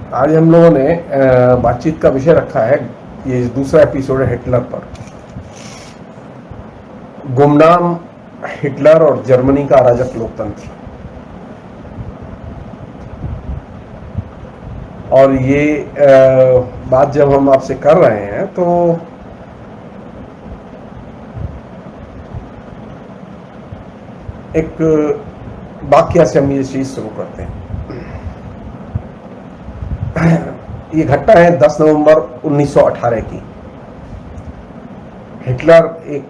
आज हम लोगों ने बातचीत का विषय रखा है, ये दूसरा एपिसोड है हिटलर पर। गुमनाम हिटलर और जर्मनी का अराजक लोकतंत्र। और ये बात जब हम आपसे कर रहे हैं तो एक वाक्य से हम ये चीज शुरू करते हैं। ये घटना है 10 नवंबर 1918 की। हिटलर एक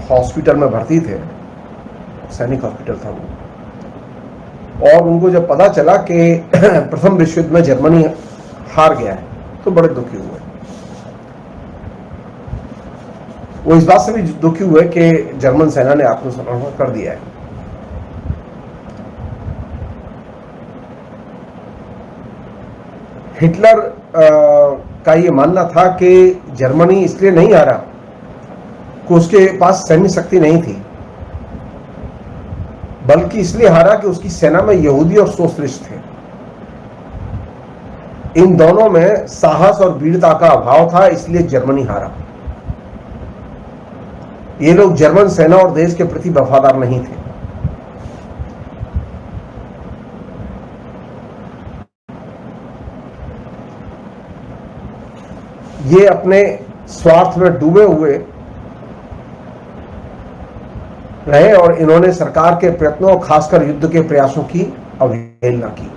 हॉस्पिटल में भर्ती थे, सैनिक हॉस्पिटल था वो, और उनको जब पता चला कि प्रथम विश्व युद्ध में जर्मनी हार गया है तो बड़े दुखी हुए। वो इस बात से भी दुखी हुए कि जर्मन सेना ने आत्मसमर्पण कर दिया है। हिटलर का ये मानना था कि जर्मनी इसलिए नहीं हारा कि उसके पास सैन्य शक्ति नहीं थी, बल्कि इसलिए हारा कि उसकी सेना में यहूदी और सोशलिस्ट थे। इन दोनों में साहस और वीरता का अभाव था, इसलिए जर्मनी हारा। ये लोग जर्मन सेना और देश के प्रति वफादार नहीं थे। ये अपने स्वार्थ में डूबे हुए रहे और इन्होंने सरकार के प्रयत्नों, खासकर युद्ध के प्रयासों की अवहेलना की।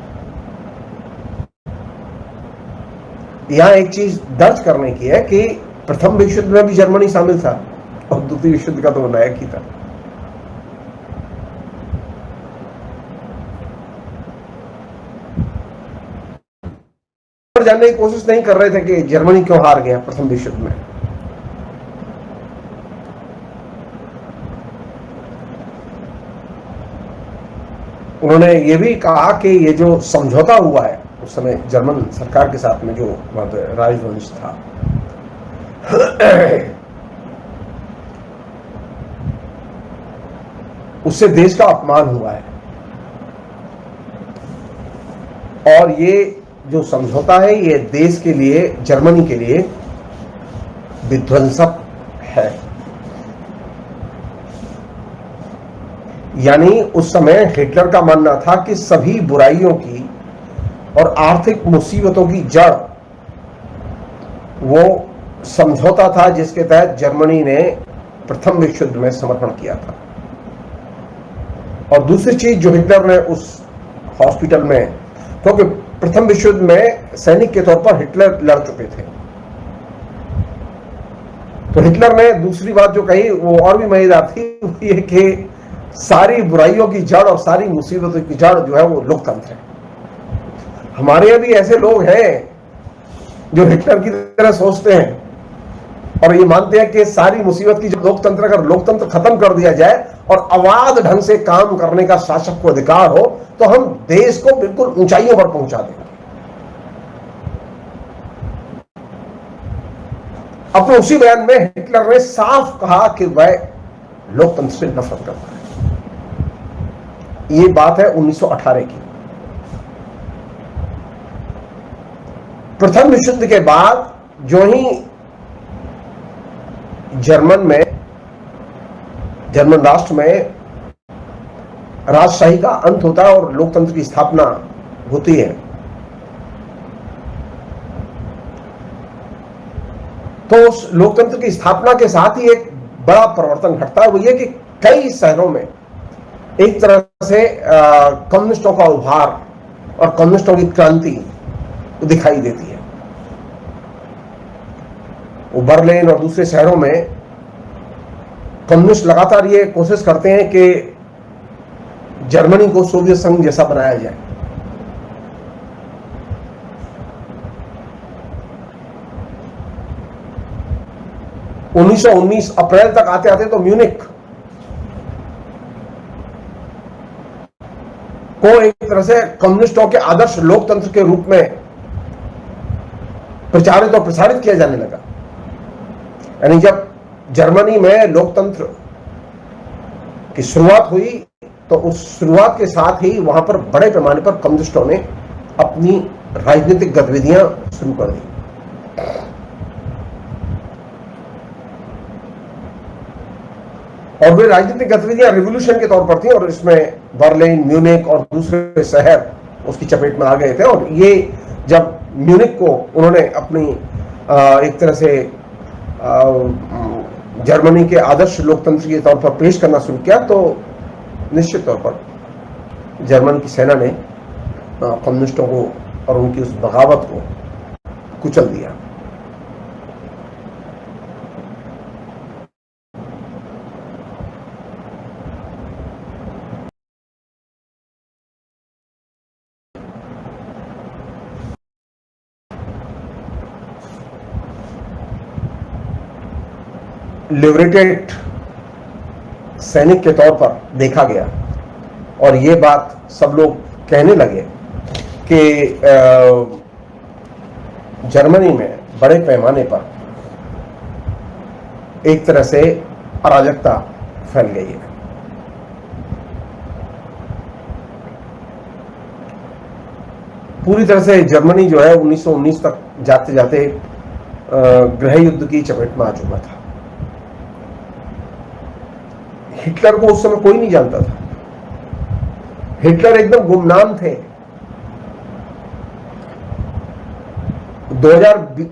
यहां एक चीज दर्ज करने की है कि प्रथम विश्व युद्ध में भी जर्मनी शामिल था और द्वितीय विश्व युद्ध का तो नायक ही था। जानने की कोशिश नहीं कर रहे थे कि जर्मनी क्यों हार गया प्रथम विश्व युद्ध में। उन्होंने ये भी कहा कि ये जो समझौता हुआ है उस समय जर्मन सरकार के साथ में, जो वहां पे राजवंश था, उससे देश का अपमान हुआ है। और ये जो समझौता है ये देश के लिए, जर्मनी के लिए विध्वंसक है। यानी उस समय हिटलर का मानना था कि सभी बुराइयों की और आर्थिक मुसीबतों की जड़ वो समझौता था जिसके तहत जर्मनी ने प्रथम विश्व युद्ध में समर्पण किया था। और दूसरी चीज जो हिटलर ने उस हॉस्पिटल में, क्योंकि प्रथम विश्व युद्ध में सैनिक के तौर पर हिटलर लड़ चुके थे, तो हिटलर ने दूसरी बात जो कही वो और भी मजेदार थी, वो ये कि सारी बुराइयों की जड़ और सारी मुसीबतों की जड़ जो है वो लोकतंत्र है। हमारे यहाँ भी ऐसे लोग हैं जो हिटलर की तरह सोचते हैं और ये मानते हैं कि सारी मुसीबत की जो लोकतंत्र, अगर लोकतंत्र खत्म कर दिया जाए और अबाध ढंग से काम करने का शासक को अधिकार हो तो हम देश को बिल्कुल ऊंचाइयों पर पहुंचा देंगे। अपने उसी बयान में हिटलर ने साफ कहा कि वह लोकतंत्र से नफरत करता है। ये बात है 1918 की। प्रथम विश्व युद्ध के बाद जो ही जर्मन राष्ट्र में राजशाही का अंत होता है और लोकतंत्र की स्थापना होती है, तो उस लोकतंत्र की स्थापना के साथ ही एक बड़ा परिवर्तन घटता है। वो ये कि कई शहरों में एक तरह से कम्युनिस्टों का उभार और कम्युनिस्टों की क्रांति दिखाई देती है। वो बर्लिन और दूसरे शहरों में कम्युनिस्ट लगातार ये कोशिश करते हैं कि जर्मनी को सोवियत संघ जैसा बनाया जाए। (1919) अप्रैल तक आते आते तो म्यूनिख को एक तरह से कम्युनिस्टों के आदर्श लोकतंत्र के रूप में प्रचारित और प्रसारित किया जाने लगा। यानी जब जर्मनी में लोकतंत्र की शुरुआत हुई तो उस शुरुआत के साथ ही वहां पर बड़े पैमाने पर कम्युनिस्टों ने अपनी राजनीतिक गतिविधियां शुरू कर दी। और वे राजनीतिक गतिविधियां रिवॉल्यूशन के तौर पर थी, और इसमें बर्लिन, म्यूनिक और दूसरे शहर उसकी चपेट में आ गए थे। और ये जब म्यूनिक को उन्होंने अपनी एक तरह से जर्मनी के आदर्श लोकतंत्र के तौर पर पेश करना शुरू किया, तो निश्चित तौर पर जर्मन की सेना ने कम्युनिस्टों को और उनकी उस बगावत को कुचल दिया। लिबरेटेड सैनिक के तौर पर देखा गया, और ये बात सब लोग कहने लगे कि जर्मनी में बड़े पैमाने पर एक तरह से अराजकता फैल गई है। पूरी तरह से जर्मनी जो है 1919 तक जाते जाते गृह युद्ध की चपेट में आ चुका था। हिटलर को उस समय कोई नहीं जानता था। हिटलर एकदम गुमनाम थे।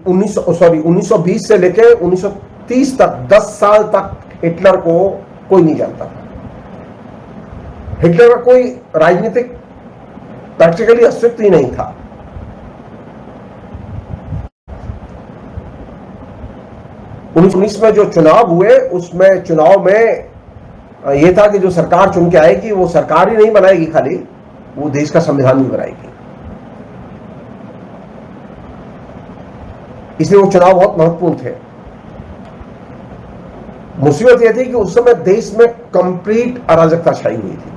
1920 से लेकर 1930 तक 10 साल तक हिटलर को कोई नहीं जानता था। हिटलर का कोई राजनीतिक प्रैक्टिकली अस्तित्व ही नहीं था। उन्नीस में जो चुनाव हुए, उसमें चुनाव में यह था कि जो सरकार चुन के आएगी वो सरकार ही नहीं बनाएगी, खाली वो देश का संविधान भी बनाएगी। इसलिए वो चुनाव बहुत महत्वपूर्ण थे। मुसीबत यह थी कि उस समय देश में कंप्लीट अराजकता छाई हुई थी।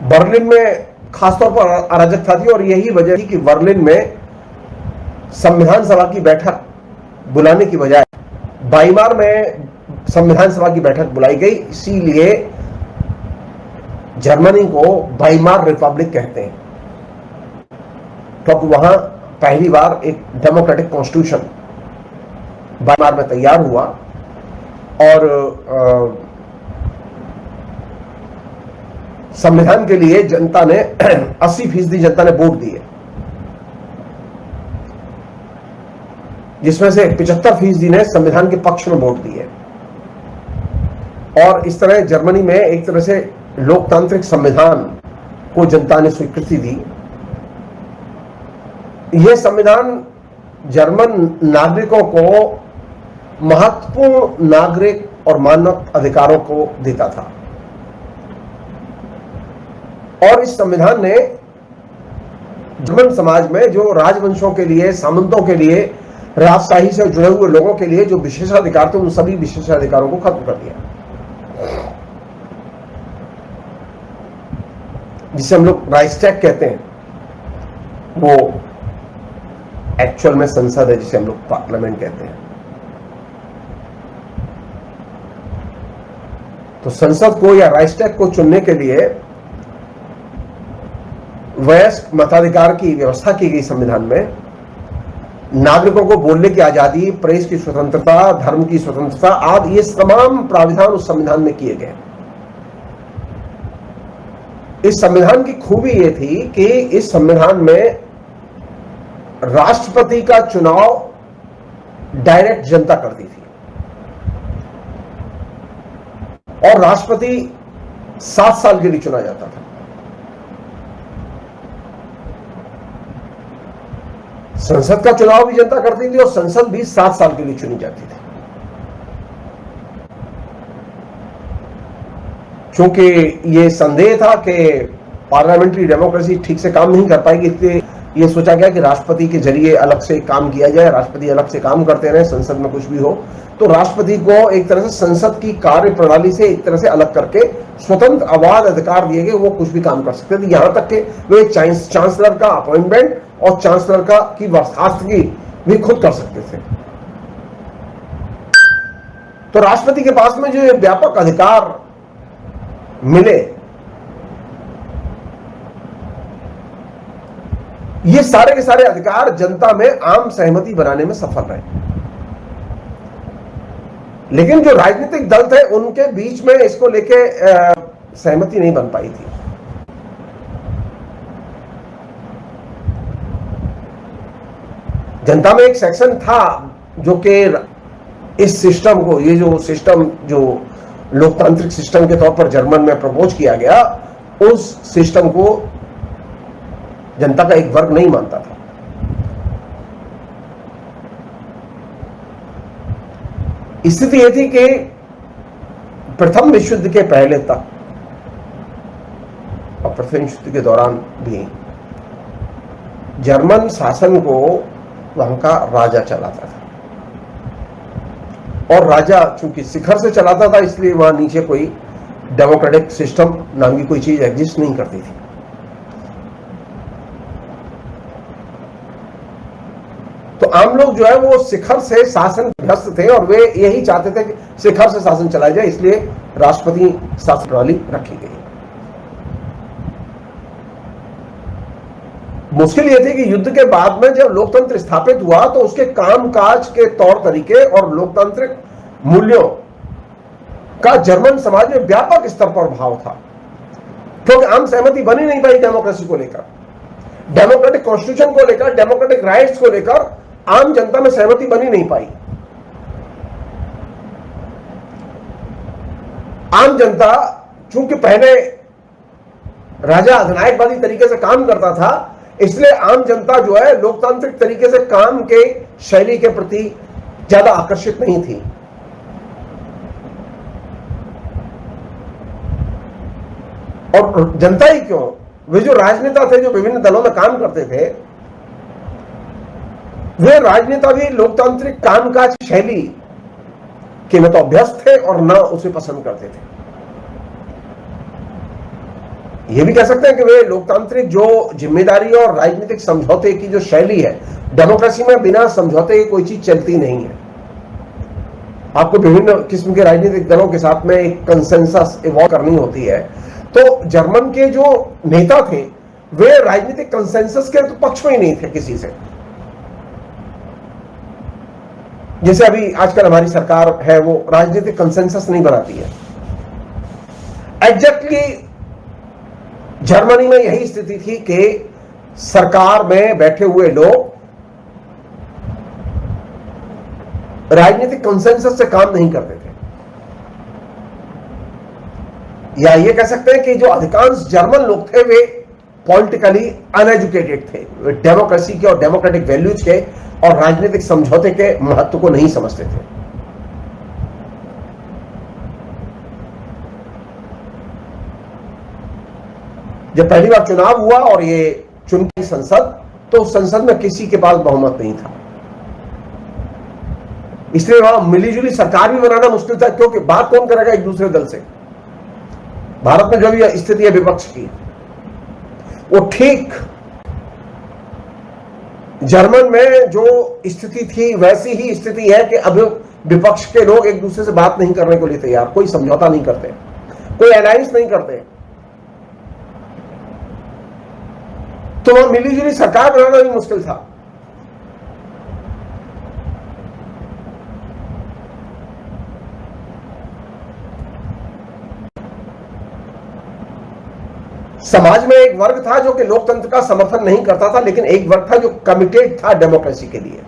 बर्लिन में खासतौर पर अराजकता थी, और यही वजह थी कि बर्लिन में संविधान सभा की बैठक बुलाने की बजाय वाइमार में संविधान सभा की बैठक बुलाई गई। इसीलिए जर्मनी को वाइमार रिपब्लिक कहते हैं, क्योंकि वहां पहली बार एक डेमोक्रेटिक कॉन्स्टिट्यूशन वाइमार में तैयार हुआ, और संविधान के लिए जनता ने 80% जनता ने वोट दिए, जिसमें से 75% ने संविधान के पक्ष में वोट दिए। और इस तरह जर्मनी में एक तरह से लोकतांत्रिक संविधान को जनता ने स्वीकृति दी। यह संविधान जर्मन नागरिकों को महत्वपूर्ण नागरिक और मानव अधिकारों को देता था, और इस संविधान ने जर्मन समाज में जो राजवंशों के लिए, सामंतों के लिए, राजशाही से जुड़े हुए लोगों के लिए जो विशेषाधिकार थे, उन सभी विशेषाधिकारों को खत्म कर दिया, जिसे हम लोग राइक्सटैग कहते हैं। वो एक्चुअल में संसद है, जिसे हम लोग पार्लियामेंट कहते हैं। तो संसद को या राइक्सटैग को चुनने के लिए वयस्क मताधिकार की व्यवस्था की गई संविधान में। नागरिकों को बोलने की आजादी, प्रेस की स्वतंत्रता, धर्म की स्वतंत्रता आदि ये तमाम प्राविधान उस संविधान में किए गए। इस संविधान की खूबी यह थी कि इस संविधान में राष्ट्रपति का चुनाव डायरेक्ट जनता करती थी, और राष्ट्रपति 7 साल के लिए चुना जाता था। संसद का चुनाव भी जनता करती थी, और संसद भी 7 साल के लिए चुनी जाती थी। क्योंकि ये संदेह था कि पार्लियामेंट्री डेमोक्रेसी ठीक से काम नहीं कर पाएगी, इसलिए ये सोचा गया कि राष्ट्रपति के जरिए अलग से काम किया जाए, राष्ट्रपति अलग से काम करते रहे, संसद में कुछ भी हो तो राष्ट्रपति को एक तरह से संसद की कार्य प्रणाली से एक तरह से अलग करके स्वतंत्र अबाध अधिकार दिए गए, वो कुछ भी काम कर सकते थे। यहां तक कि वे चांसलर का अपॉइंटमेंट और चांसलर का की बर्खास्तगी भी खुद कर सकते थे। तो राष्ट्रपति के पास में जो व्यापक अधिकार मिले, ये सारे के सारे अधिकार जनता में आम सहमति बनाने में सफल रहे। लेकिन जो राजनीतिक दल थे उनके बीच में इसको लेके सहमति नहीं बन पाई थी। जनता में एक सेक्शन था जो कि इस सिस्टम को, ये जो सिस्टम जो लोकतांत्रिक सिस्टम के तौर पर जर्मन में प्रपोज किया गया, उस सिस्टम को जनता का एक वर्ग नहीं मानता था। स्थिति यह थी कि प्रथम विश्व युद्ध के पहले तक और प्रथम विश्व युद्ध के दौरान भी जर्मन शासन को वहां का राजा चलाता था, और राजा चूंकि शिखर से चलाता था इसलिए वहां नीचे कोई डेमोक्रेटिक सिस्टम नाम की कोई चीज एग्जिस्ट नहीं करती थी। तो आम लोग जो है वो शिखर से शासन ग्रस्त थे और वे यही चाहते थे कि शिखर से शासन चलाया जाए, इसलिए राष्ट्रपति शासन प्रणाली रखी गई। मुश्किल यह थी कि युद्ध के बाद में जब लोकतंत्र स्थापित हुआ तो उसके कामकाज के तौर तरीके और लोकतांत्रिक मूल्यों का जर्मन समाज में व्यापक स्तर पर भाव था, क्योंकि आम सहमति बनी नहीं पाई डेमोक्रेसी को लेकर, डेमोक्रेटिक कॉन्स्टिट्यूशन को लेकर, डेमोक्रेटिक राइट्स को लेकर आम जनता में सहमति बनी नहीं पाई। आम जनता चूंकि पहले राजा अधिनायकवादी तरीके से काम करता था, इसलिए आम जनता जो है लोकतांत्रिक तरीके से काम के शैली के प्रति ज्यादा आकर्षित नहीं थी। और जनता ही क्यों, वे जो राजनेता थे जो विभिन्न दलों में काम करते थे, वे राजनेता भी लोकतांत्रिक कामकाज शैली के न तो अभ्यस्त थे और न उसे पसंद करते थे। यह भी कह सकते हैं कि वे लोकतांत्रिक जो जिम्मेदारी और राजनीतिक समझौते की जो शैली है, डेमोक्रेसी में बिना समझौते की कोई चीज चलती नहीं है। आपको विभिन्न किस्म के राजनीतिक दलों के साथ में एक कंसेंसस इवॉल्व करनी होती है। तो जर्मन के जो नेता थे वे राजनीतिक कंसेंसस के तो पक्ष में ही नहीं थे किसी से। जैसे अभी आजकल हमारी सरकार है वो राजनीतिक कंसेंसस नहीं बनाती है। एग्जैक्टली जर्मनी में यही स्थिति थी कि सरकार में बैठे हुए लोग राजनीतिक कंसेंसस से काम नहीं करते थे, या ये कह सकते हैं कि जो अधिकांश जर्मन लोग थे वे पॉलिटिकली अनएजुकेटेड थे, वे डेमोक्रेसी के और डेमोक्रेटिक वैल्यूज के और राजनीतिक समझौते के महत्व को नहीं समझते थे। जब पहली बार चुनाव हुआ और ये चुनी संसद, तो उस संसद में किसी के पास बहुमत नहीं था, इसलिए वहां मिलीजुली सरकार भी बनाना मुश्किल था, क्योंकि बात कौन करेगा एक दूसरे दल से। भारत में जो भी स्थिति है विपक्ष की, वो ठीक जर्मन में जो स्थिति थी वैसी ही स्थिति है कि अब विपक्ष के लोग एक दूसरे से बात नहीं करने को लिए तैयार, कोई समझौता नहीं करते, कोई अलायंस नहीं करते। तो वहां मिलीजुली सरकार बनाना भी मुश्किल था। समाज में एक वर्ग था जो कि लोकतंत्र का समर्थन नहीं करता था, लेकिन एक वर्ग था जो कमिटेड था डेमोक्रेसी के लिए।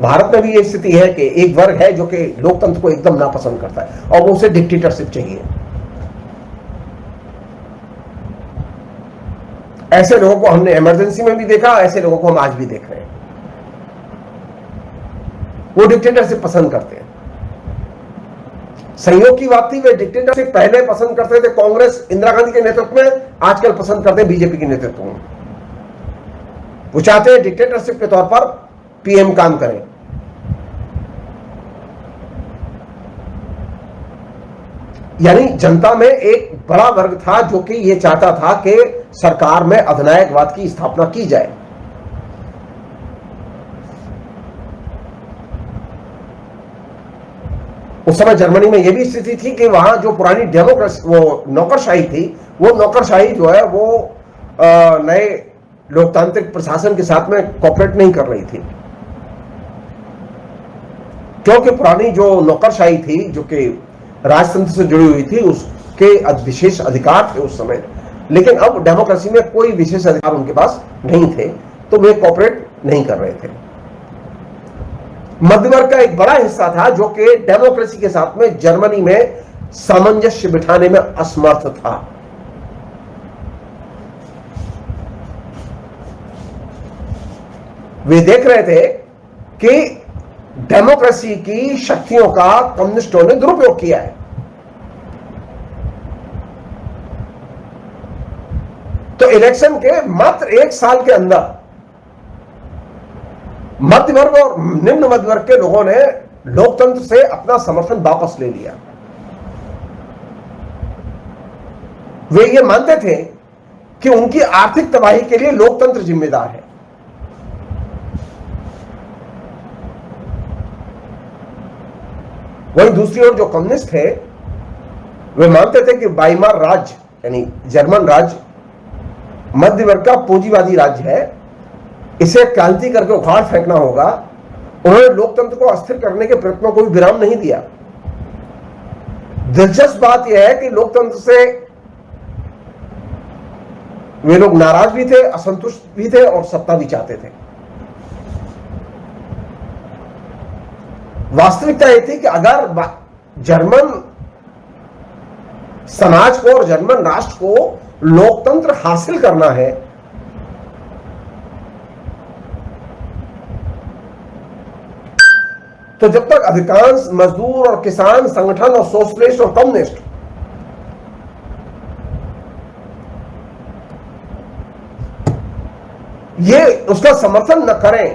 भारत में भी ये स्थिति है कि एक वर्ग है जो कि लोकतंत्र को एकदम नापसंद करता है और वो उसे डिक्टेटरशिप चाहिए। ऐसे लोगों को हमने इमरजेंसी में भी देखा, ऐसे लोगों को हम आज भी देख रहे हैं। वो डिक्टेटरशिप पसंद करते हैं। संयोग की बात थी, वे डिक्टेटरशिप पहले पसंद करते थे कांग्रेस इंदिरा गांधी के नेतृत्व में, आजकल पसंद करते हैं बीजेपी के नेतृत्व में। वो चाहते हैं डिक्टेटरशिप के तौर पर पीएम काम करें। यानी जनता में एक बड़ा वर्ग था जो कि यह चाहता था कि सरकार में अधिनायकवाद की स्थापना की जाए। उस समय जर्मनी में यह भी स्थिति थी कि वहां जो पुरानी डेमोक्रेसी, वो नौकरशाही थी, वो नौकरशाही जो है वो नए लोकतांत्रिक प्रशासन के साथ में कोऑपरेट नहीं कर रही थी, क्योंकि पुरानी जो नौकरशाही थी जो कि राजतंत्र से जुड़ी हुई थी, उसके विशेष अधिकार थे उस समय, लेकिन अब डेमोक्रेसी में कोई विशेष अधिकार उनके पास नहीं थे, तो वे कोऑपरेट नहीं कर रहे थे। मध्यवर्ग का एक बड़ा हिस्सा था जो कि डेमोक्रेसी के साथ में जर्मनी में सामंजस्य बिठाने में असमर्थ था। वे देख रहे थे कि डेमोक्रेसी की शक्तियों का कम्युनिस्टों ने दुरुपयोग किया है। तो इलेक्शन के मात्र 1 साल के अंदर मध्य वर्ग और निम्न मध्य वर्ग के लोगों ने लोकतंत्र से अपना समर्थन वापस ले लिया। वे ये मानते थे कि उनकी आर्थिक तबाही के लिए लोकतंत्र जिम्मेदार है। वहीं दूसरी ओर जो कम्युनिस्ट थे वे मानते थे कि वाइमार राज्य यानी जर्मन राज्य मध्य वर्ग का पूंजीवादी राज्य है, इसे क्रांति करके उखाड़ फेंकना होगा। उन्होंने लोकतंत्र को अस्थिर करने के प्रयत्नों को भी विराम नहीं दिया। दिलचस्प बात यह है कि लोकतंत्र से वे लोग नाराज भी थे, असंतुष्ट भी थे और सत्ता भी चाहते थे। वास्तविकता यह थी कि अगर जर्मन समाज को और जर्मन राष्ट्र को लोकतंत्र हासिल करना है तो जब तक अधिकांश मजदूर और किसान संगठन और सोशलिस्ट और कम्युनिस्ट ये उसका समर्थन न करें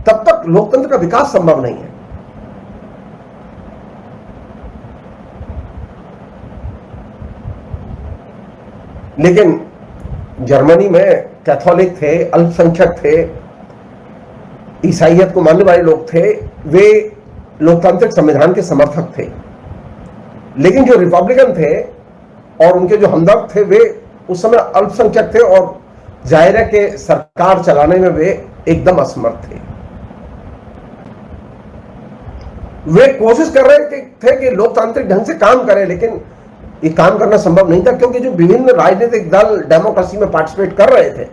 तब तक लोकतंत्र का विकास संभव नहीं है। लेकिन जर्मनी में कैथोलिक थे, अल्पसंख्यक थे, ईसाइयत को मानने वाले लोग थे, वे लोकतांत्रिक संविधान के समर्थक थे। लेकिन जो रिपब्लिकन थे और उनके जो हमदर्द थे वे उस समय अल्पसंख्यक थे और जाहिर है कि सरकार चलाने में वे एकदम असमर्थ थे। वे कोशिश कर रहे थे कि लोकतांत्रिक ढंग से काम करें, लेकिन ये काम करना संभव नहीं था, क्योंकि जो विभिन्न राजनीतिक दल डेमोक्रेसी में पार्टिसिपेट कर रहे थे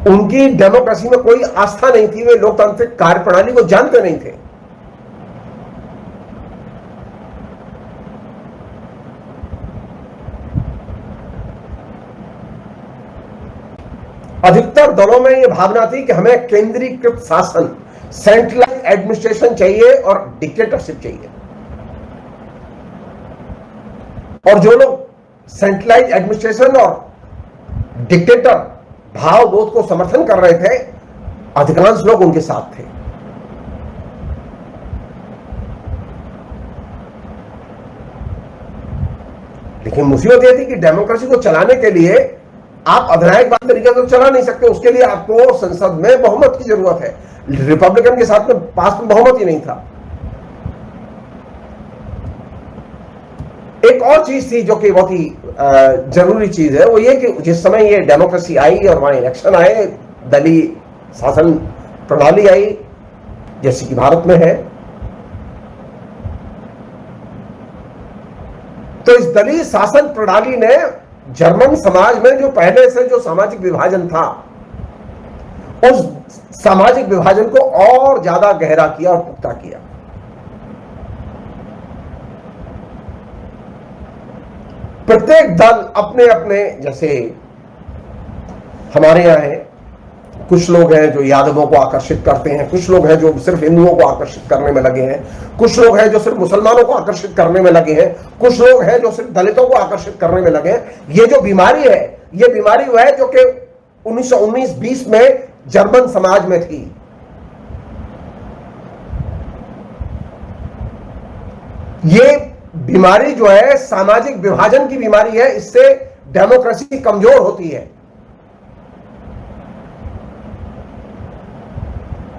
उनकी डेमोक्रेसी में कोई आस्था नहीं थी, वे लोकतांत्रिक कार्यप्रणाली को जानते नहीं थे। अधिकतर दलों में यह भावना थी कि हमें केंद्रीकृत शासन, सेंट्रलाइज एडमिनिस्ट्रेशन चाहिए और डिक्टेटरशिप चाहिए। और जो लोग सेंट्रलाइज एडमिनिस्ट्रेशन और डिक्टेटर भावबोध को समर्थन कर रहे थे, अधिकांश लोग उनके साथ थे। लेकिन मुसीबत यह थी कि डेमोक्रेसी को चलाने के लिए आप अधिनायकवादी तरीके से चला नहीं सकते, उसके लिए आपको संसद में बहुमत की जरूरत है। रिपब्लिकन के साथ में पास में बहुमत ही नहीं था। एक और चीज थी जो कि बहुत ही जरूरी चीज है, वो ये कि जिस समय ये डेमोक्रेसी आई और वहां इलेक्शन आए, दलीय शासन प्रणाली आई जैसे कि भारत में है, तो इस दलीय शासन प्रणाली ने जर्मन समाज में जो पहले से जो सामाजिक विभाजन था उस सामाजिक विभाजन को और ज्यादा गहरा किया और पुख्ता किया। प्रत्येक दल अपने अपने, जैसे हमारे यहां है, कुछ लोग हैं जो यादवों को आकर्षित करते हैं, कुछ लोग हैं जो सिर्फ हिंदुओं को आकर्षित करने में लगे हैं, कुछ लोग हैं जो सिर्फ मुसलमानों को आकर्षित करने में लगे हैं, कुछ लोग हैं जो सिर्फ दलितों को आकर्षित करने में लगे हैं। ये जो बीमारी है, ये बीमारी वो है जो कि 1919-20 में जर्मन समाज में थी। ये बीमारी जो है सामाजिक विभाजन की बीमारी है, इससे डेमोक्रेसी कमजोर होती है।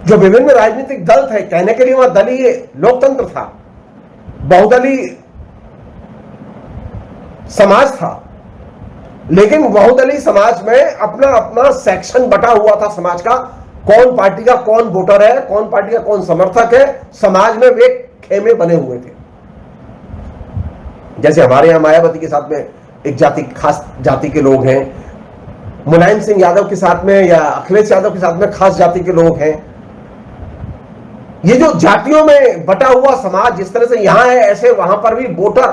जो विभिन्न राजनीतिक दल थे, कहने के लिए वहां दलीय लोकतंत्र था, बहुदलीय समाज था, लेकिन बहुदलीय समाज में अपना अपना सेक्शन बटा हुआ था समाज का, कौन पार्टी का कौन वोटर है, कौन पार्टी का कौन समर्थक है, समाज में वे खेमे बने हुए थे। जैसे हमारे यहां मायावती के साथ में एक जाति, खास जाति के लोग हैं, मुलायम सिंह यादव के साथ में या अखिलेश यादव के साथ में खास जाति के लोग हैं। ये जो जातियों में बटा हुआ समाज जिस तरह से यहां है, ऐसे वहां पर भी वोटर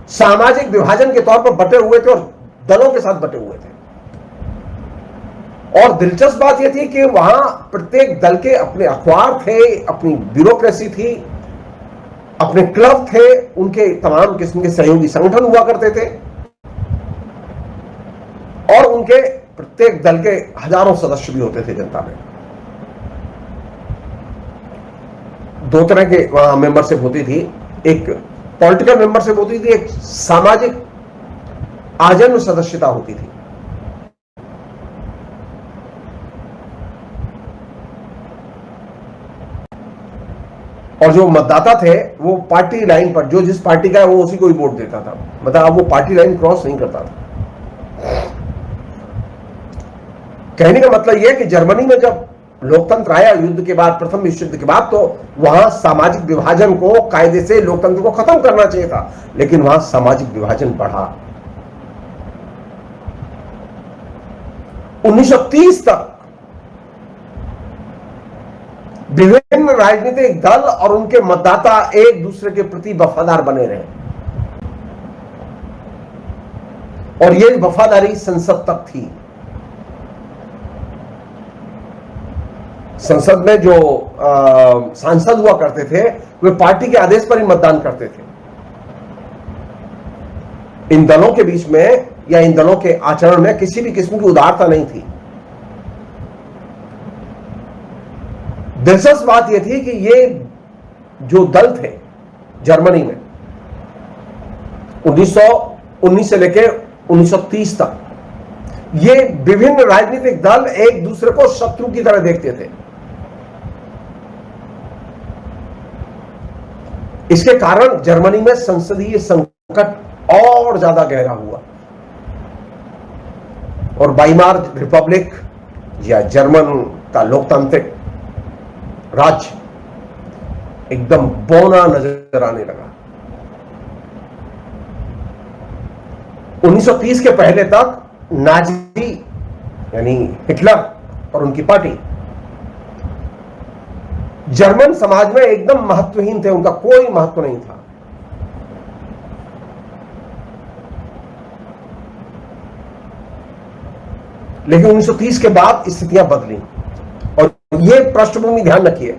सामाजिक विभाजन के तौर पर बटे हुए थे और दलों के साथ बटे हुए थे। और दिलचस्प बात यह थी कि वहां प्रत्येक दल के अपने अखबार थे, अपनी ब्यूरोक्रेसी थी, अपने क्लब थे, उनके तमाम किस्म के सहयोगी संगठन हुआ करते थे और उनके प्रत्येक दल के हजारों सदस्य भी होते थे जनता में। दो तरह के वहां मेंबरशिप होती थी, एक पॉलिटिकल मेंबरशिप होती थी, एक सामाजिक आजन्म सदस्यता होती थी। और जो मतदाता थे वो पार्टी लाइन पर, जो जिस पार्टी का है वो उसी को ही वोट देता था, मतलब अब वो पार्टी लाइन क्रॉस नहीं करता था। कहने का मतलब यह कि जर्मनी में जब लोकतंत्र आया युद्ध के बाद, प्रथम विश्व युद्ध के बाद, तो वहां सामाजिक विभाजन को कायदे से लोकतंत्र को खत्म करना चाहिए था, लेकिन वहां सामाजिक विभाजन बढ़ा। 1930 तक विभिन्न राजनीतिक दल और उनके मतदाता एक दूसरे के प्रति वफादार बने रहे और यह वफादारी संसद तक थी। संसद में जो सांसद हुआ करते थे वे पार्टी के आदेश पर ही मतदान करते थे। इन दलों के बीच में या इन दलों के आचरण में किसी भी किस्म की उदारता नहीं थी। दिलचस्प बात यह थी कि ये जो दल थे जर्मनी में 1919 से लेकर 1930 तक, ये विभिन्न राजनीतिक दल एक दूसरे को शत्रु की तरह देखते थे। इसके कारण जर्मनी में संसदीय संकट और ज्यादा गहरा हुआ और वाइमार रिपब्लिक या जर्मन का लोकतांत्रिक राज्य एकदम बौना नजर आने लगा। 1930 के पहले तक नाजी यानी हिटलर और उनकी पार्टी जर्मन समाज में एकदम महत्वहीन थे, उनका कोई महत्व नहीं था। लेकिन 1930 के बाद स्थितियां बदली और यह पृष्ठभूमि ध्यान रखिए,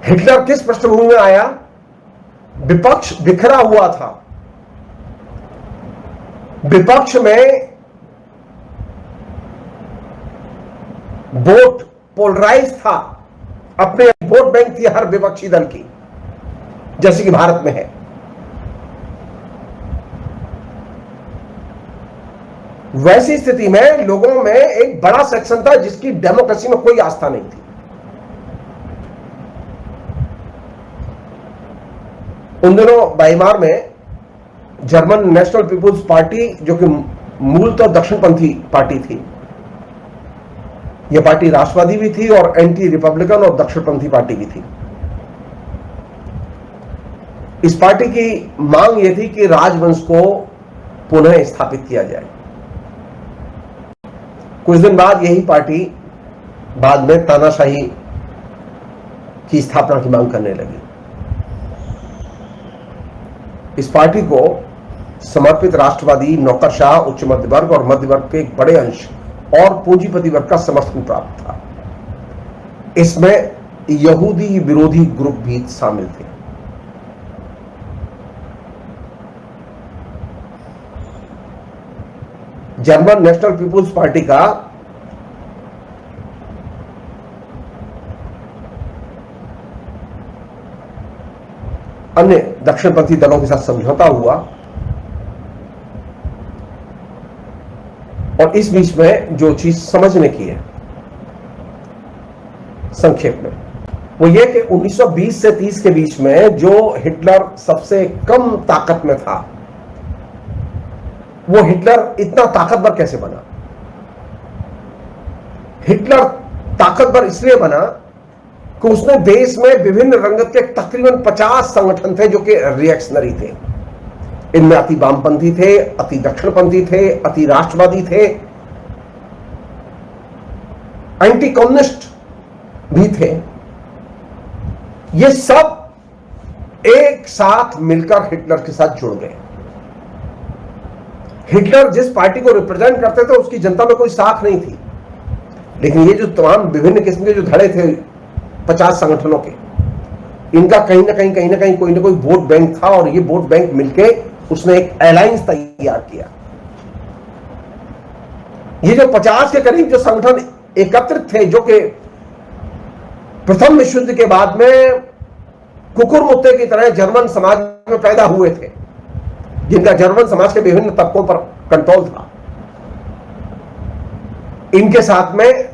हिटलर किस पृष्ठभूमि में आया? विपक्ष बिखरा हुआ था, विपक्ष में वोट पोलराइज था, अपने वोट बैंक थी हर विपक्षी दल की, जैसे कि भारत में है। वैसी स्थिति में लोगों में एक बड़ा सेक्शन था जिसकी डेमोक्रेसी में कोई आस्था नहीं थी। उन दिनों वाइमार में जर्मन नेशनल पीपुल्स पार्टी, जो कि मूलतः दक्षिणपंथी पार्टी थी, यह पार्टी राष्ट्रवादी भी थी और एंटी रिपब्लिकन और दक्षिणपंथी पार्टी भी थी। इस पार्टी की मांग यह थी कि राजवंश को पुनः स्थापित किया जाए। कुछ दिन बाद यही पार्टी बाद में तानाशाही की स्थापना की मांग करने लगी। इस पार्टी को समर्पित राष्ट्रवादी, नौकरशाह, उच्च मध्य वर्ग और मध्य वर्ग के एक बड़े अंश और पूंजीपति वर्ग का समर्थन प्राप्त था। इसमें यहूदी विरोधी ग्रुप भी शामिल थे। जर्मन नेशनल पीपुल्स पार्टी का अन्य दक्षिणपंथी दलों के साथ समझौता हुआ और इस बीच में जो चीज समझने की है संक्षेप में, वो ये कि 1920 से 30 के बीच में जो हिटलर सबसे कम ताकत में था, वो हिटलर इतना ताकतवर कैसे बना। हिटलर ताकतवर इसलिए बना कि उसने देश में विभिन्न रंगत के तकरीबन 50 संगठन थे जो कि रिएक्शनरी थे। इनमें अति वामपंथी थे, अति दक्षिणपंथी थे, अति राष्ट्रवादी थे, एंटी कम्युनिस्ट भी थे। ये सब एक साथ मिलकर हिटलर के साथ जुड़ गए। हिटलर जिस पार्टी को रिप्रेजेंट करते थे उसकी जनता में कोई साख नहीं थी, लेकिन ये जो तमाम विभिन्न किस्म के जो धड़े थे 50 संगठनों के, इनका कहीं ना कहीं कोई ना कोई वोट बैंक था, और ये वोट बैंक मिलके उसने एक अलायंस तैयार किया। ये जो 50 के करीब जो संगठन एकत्रित थे, जो कि प्रथम विश्व युद्ध के बाद में कुकुर मुत्ते की तरह जर्मन समाज में पैदा हुए थे, जिनका जर्मन समाज के विभिन्न तबकों पर कंट्रोल था, इनके साथ में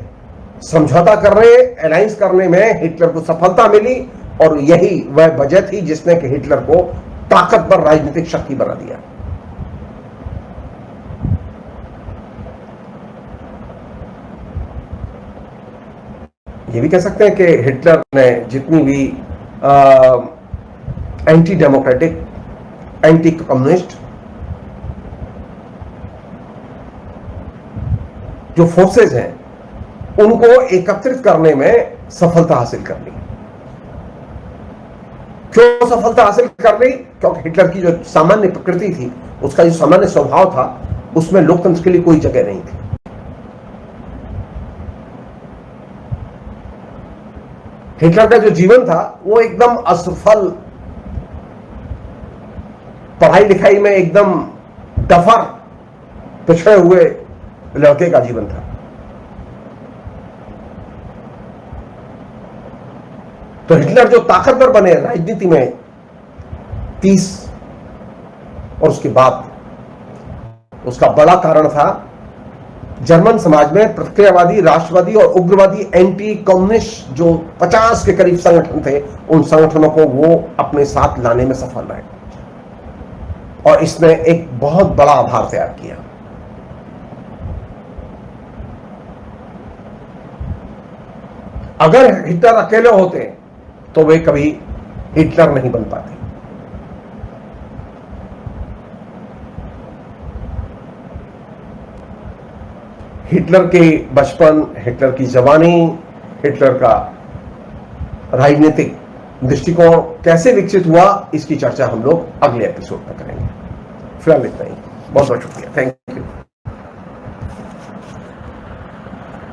समझौता करने, अलायंस करने में हिटलर को सफलता मिली, और यही वह वजह थी जिसने कि हिटलर को ताकतवर राजनीतिक शक्ति बना दिया। ये भी कह सकते हैं कि हिटलर ने जितनी भी एंटी डेमोक्रेटिक, एंटी कम्युनिस्ट जो फोर्सेस हैं, उनको एकत्रित करने में सफलता हासिल कर ली। क्यों सफलता हासिल कर ली? क्योंकि हिटलर की जो सामान्य प्रकृति थी, उसका जो सामान्य स्वभाव था, उसमें लोकतंत्र के लिए कोई जगह नहीं थी। हिटलर का जो जीवन था वो एकदम असफल, पढ़ाई लिखाई में एकदम डफर, पिछड़े हुए लड़के का जीवन था। तो हिटलर जो ताकतवर बने राजनीति में 30 और उसके बाद, उसका बड़ा कारण था जर्मन समाज में प्रतिक्रियावादी, राष्ट्रवादी और उग्रवादी एंटी कम्युनिस्ट जो 50 के करीब संगठन थे, उन संगठनों को वो अपने साथ लाने में सफल रहे, और इसने एक बहुत बड़ा आधार तैयार किया। अगर हिटलर अकेले होते तो वे कभी हिटलर नहीं बन पाते। हिटलर के बचपन, हिटलर की जवानी, हिटलर का राजनीतिक दृष्टिकोण कैसे विकसित हुआ, इसकी चर्चा हम लोग अगले एपिसोड में करेंगे। फिलहाल इतना ही। बहुत बहुत शुक्रिया। Thank you.